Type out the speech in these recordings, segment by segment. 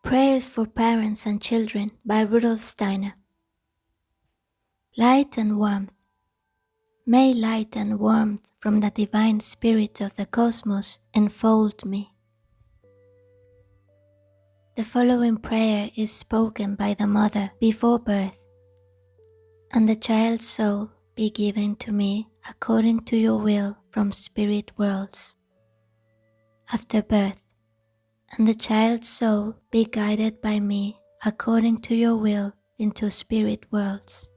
Prayers for Parents and Children by RUDOLF Steiner. Light and warmth. May light and warmth from the divine spirit of the cosmos enfold me. The following prayer is spoken by the mother before birth. And the child's soul be given to me according to your will from spirit worlds. After birth, and the child's soul be guided by me according to your will into spirit worlds.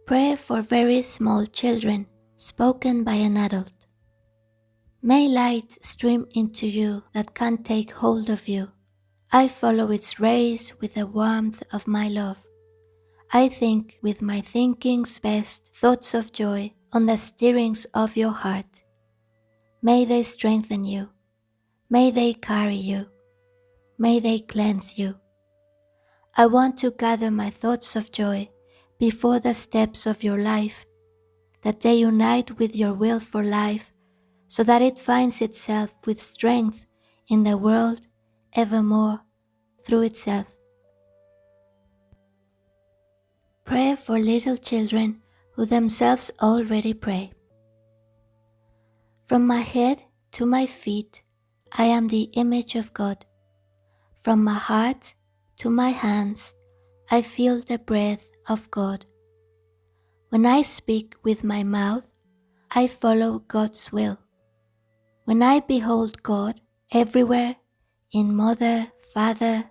Prayer for very small children, spoken by an adult. May light stream into you that can take hold of you. I follow its rays with the warmth of my love. I think with my thinking's best thoughts of joy on the stirrings of your heart. May they strengthen you. May they carry you. May they cleanse you. I want to gather my thoughts of joy before the steps of your life, that they unite with your will for life, so that it finds itself with strength in the world evermore through itself. Prayer for little children who themselves already pray. From my head to my feet, I am the image of God. From my heart to my hands, I feel the breath of God. When I speak with my mouth, I follow God's will. When I behold God everywhere, in mother, father,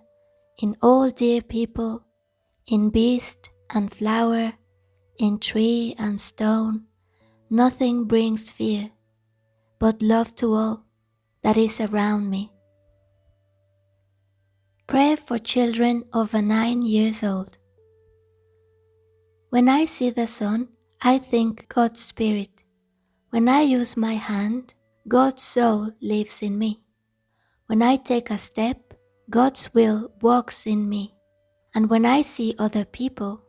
in all dear people, in beast and flower, in tree and stone, nothing brings fear, but love to all that is around me. Prayer for children over 9 years old. When I see the sun, I think God's Spirit. When I use my hand, God's soul lives in me. When I take a step, God's will walks in me. And when I see other people,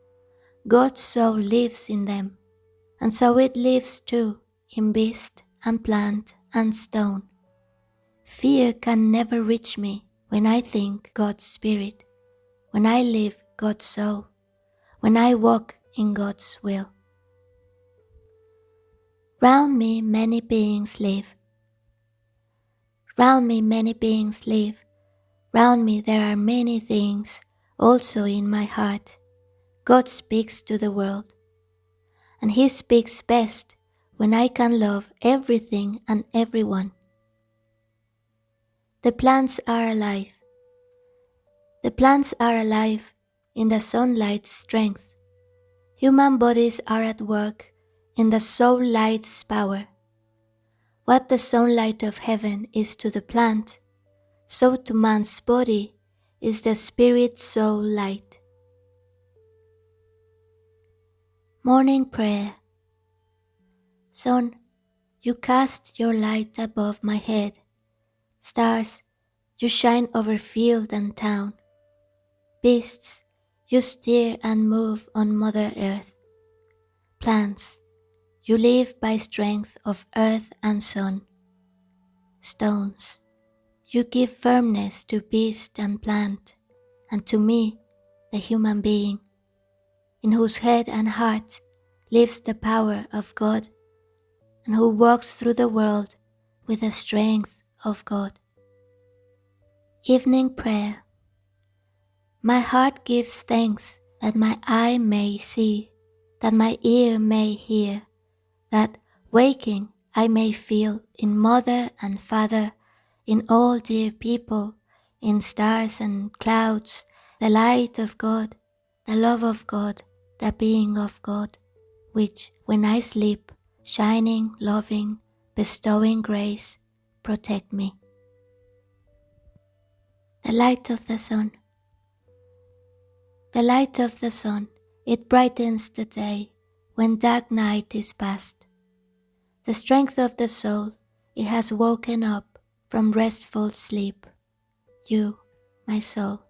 God's soul lives in them. And so it lives too in beast and plant and stone. Fear can never reach me when I think God's Spirit, when I live God's soul, when I walk in God's will. Round me many beings live. Round me many beings live. Round me there are many things, also in my heart. God speaks to the world. And He speaks best when I can love everything and everyone. The plants are alive. The plants are alive in the sunlight's strength. Human bodies are at work in the soul light's power. What the sunlight of heaven is to the plant, so to man's body is the spirit soul light. Morning Prayer. Sun, you cast your light above my head. Stars, you shine over field and town. Beasts, you steer and move on Mother Earth. Plants, you live by strength of earth and sun. Stones, you give firmness to beast and plant, and to me, the human being, in whose head and heart lives the power of God, and who walks through the world with the strength of God. Evening Prayer. My heart gives thanks that my eye may see, that my ear may hear, that waking I may feel in mother and father, in all dear people, in stars and clouds, the light of God, the love of God, the being of God, which, when I sleep, shining, loving, bestowing grace, protect me. The light of the sun. The light of the sun, it brightens the day when dark night is past. The strength of the soul, it has woken up from restful sleep. You, my soul,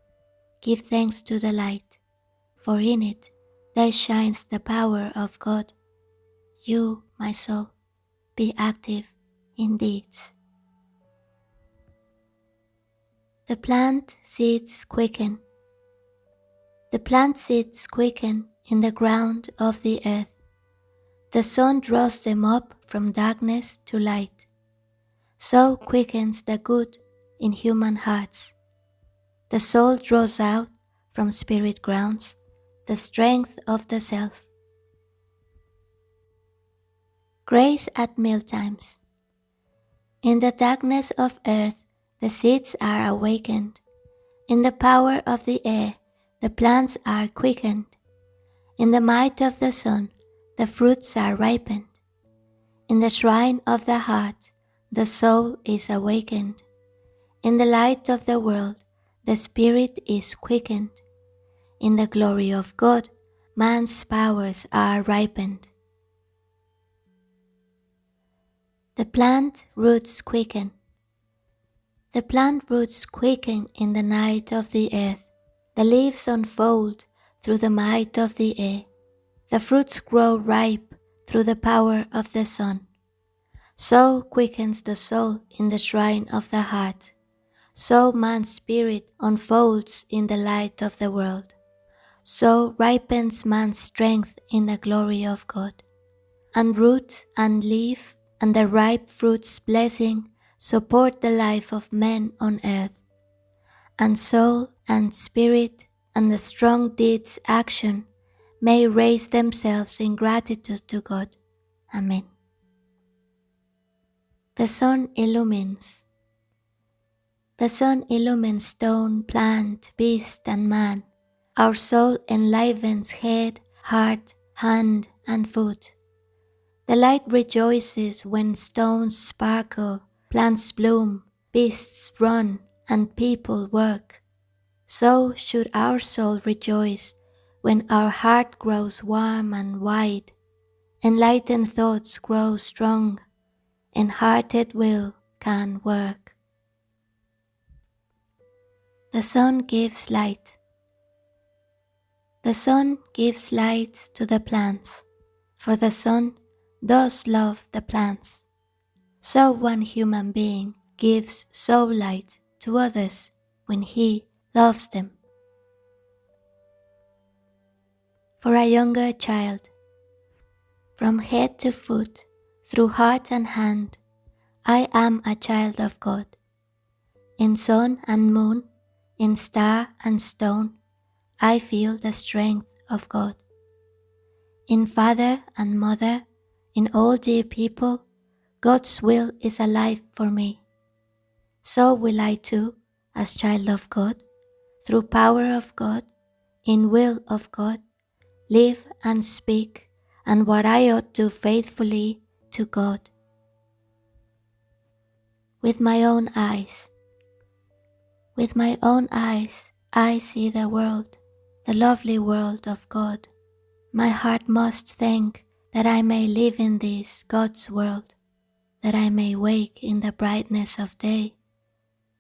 give thanks to the light, for in it there shines the power of God. You, my soul, be active in deeds. The plant seeds quicken. The plant seeds quicken in the ground of the earth. The sun draws them up from darkness to light. So quickens the good in human hearts. The soul draws out from spirit grounds the strength of the self. Grace at Mealtimes. In the darkness of earth, the seeds are awakened. In the power of the air, the plants are quickened. In the might of the sun, the fruits are ripened. In the shrine of the heart, the soul is awakened. In the light of the world, the spirit is quickened. In the glory of God, man's powers are ripened. The plant roots quicken. The plant roots quicken in the night of the earth. The leaves unfold through the might of the air. The fruits grow ripe through the power of the sun. So quickens the soul in the shrine of the heart. So man's spirit unfolds in the light of the world. So ripens man's strength in the glory of God. And root and leaf and the ripe fruit's blessing support the life of men on earth. And soul and spirit and the strong deed's action may raise themselves in gratitude to God. Amen. The sun illumines. The sun illumines stone, plant, beast, and man. Our soul enlivens head, heart, hand, and foot. The light rejoices when stones sparkle, plants bloom, beasts run, and people work. So should our soul rejoice when our heart grows warm and wide, enlightened thoughts grow strong, and hearted will can work. The sun gives light. The sun gives light to the plants, for the sun does love the plants. So one human being gives soul light to others when he loves them. For a younger child, from head to foot, through heart and hand, I am a child of God. In sun and moon, in star and stone, I feel the strength of God. In father and mother, in all dear people, God's will is alive for me. So will I too, as child of God, through power of God, in will of God, live and speak, and what I ought do faithfully to God. With my own eyes, I see the world, the lovely world of God. My heart must thank that I may live in this God's world, that I may wake in the brightness of day,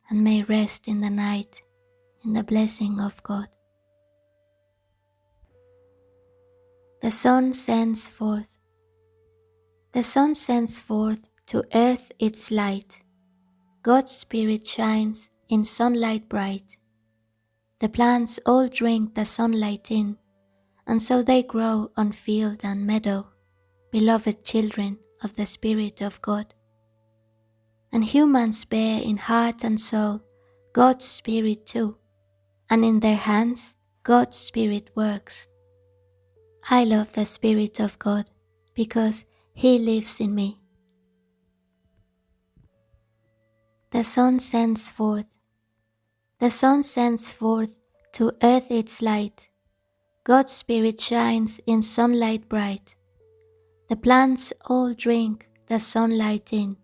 and may rest in the night in the blessing of God. The sun sends forth. The sun sends forth to earth its light. God's Spirit shines in sunlight bright. The plants all drink the sunlight in, and so they grow on field and meadow, beloved children of the Spirit of God. And humans bear in heart and soul God's Spirit too, and in their hands God's Spirit works. I love the Spirit of God because He lives in me. The sun sends forth. The sun sends forth to earth its light. God's Spirit shines in sunlight bright. The plants all drink the sunlight in,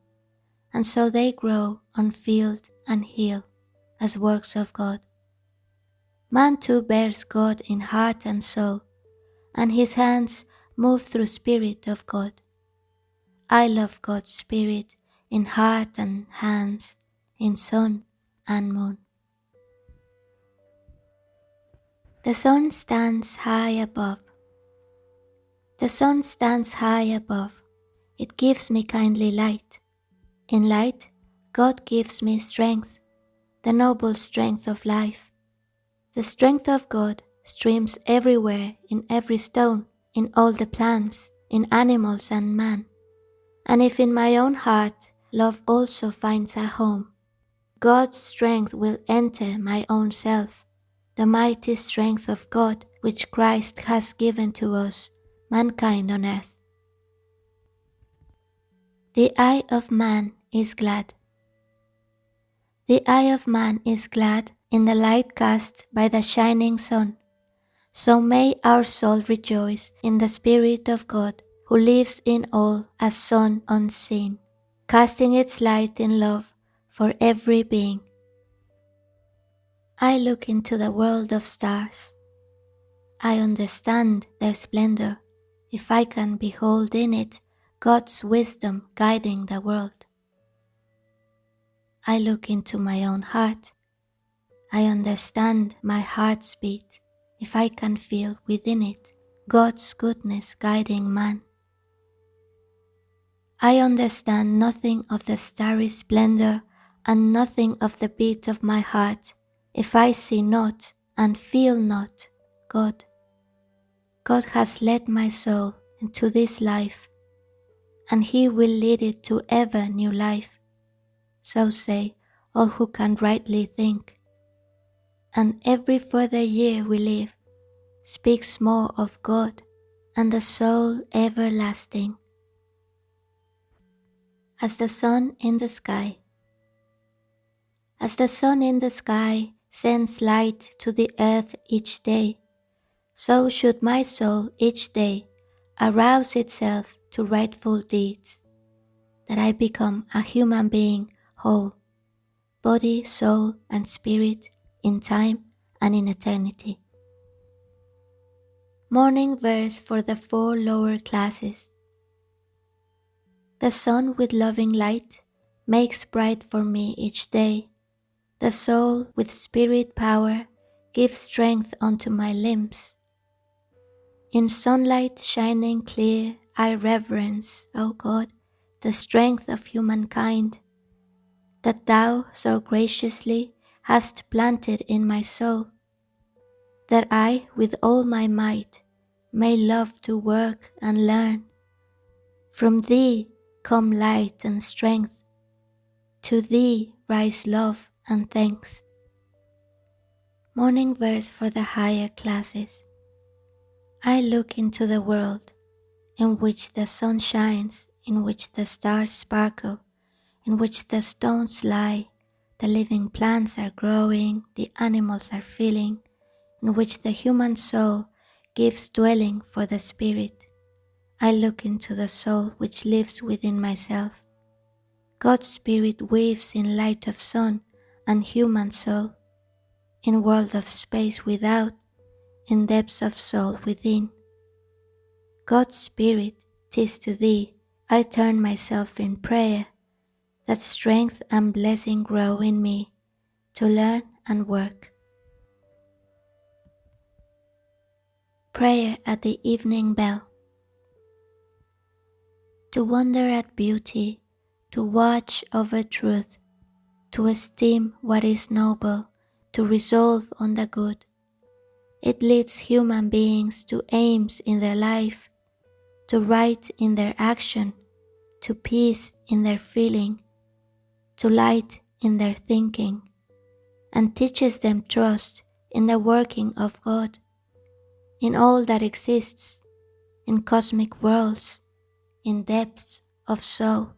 and so they grow on field and hill as works of God. Man too bears God in heart and soul, and his hands move through Spirit of God. I love God's Spirit in heart and hands, in sun and moon. The sun stands high above. The sun stands high above. It gives me kindly light. In light, God gives me strength. the noble strength of life. The strength of God streams everywhere, in every stone, in all the plants, in animals and man. And if in my own heart love also finds a home, God's strength will enter my own self, the mighty strength of God which Christ has given to us, mankind on earth. The eye of man is glad. The eye of man is glad in the light cast by the shining sun. So may our soul rejoice in the Spirit of God, who lives in all as sun unseen, casting its light in love for every being. I look into the world of stars. I understand their splendor, if I can behold in it God's wisdom guiding the world. I look into my own heart. I understand my heart's beat, if I can feel within it God's goodness guiding man. I understand nothing of the starry splendor and nothing of the beat of my heart, if I see not and feel not God. God has led my soul into this life, and He will lead it to ever new life. So say all who can rightly think. And every further year we live speaks more of God and the soul everlasting. As the sun in the sky. As the sun in the sky sends light to the earth each day, so should my soul each day arouse itself to rightful deeds, that I become a human being whole, body, soul, and spirit, in time and in eternity. Morning verse for the 4 lower classes. The sun with loving light makes bright for me each day. The soul with spirit power gives strength unto my limbs. In sunlight shining clear I reverence, O God, the strength of humankind, that Thou so graciously hast planted in my soul, that I with all my might may love to work and learn. From Thee come light and strength, to Thee rise love and thanks. Morning verse for the higher classes. I look into the world, in which the sun shines, in which the stars sparkle, in which the stones lie, the living plants are growing, the animals are feeling, in which the human soul gives dwelling for the spirit. I look into the soul which lives within myself. God's spirit weaves in light of sun and human soul, in world of space without, in depths of soul within. God's spirit, 'tis to Thee I turn myself in prayer, that strength and blessing grow in me to learn and work. Prayer at the evening bell. To wonder at beauty, to watch over truth, to esteem what is noble, to resolve on the good. It leads human beings to aims in their life, to right in their action, to peace in their feeling, to light in their thinking, and teaches them trust in the working of God, in all that exists, in cosmic worlds, in depths of soul.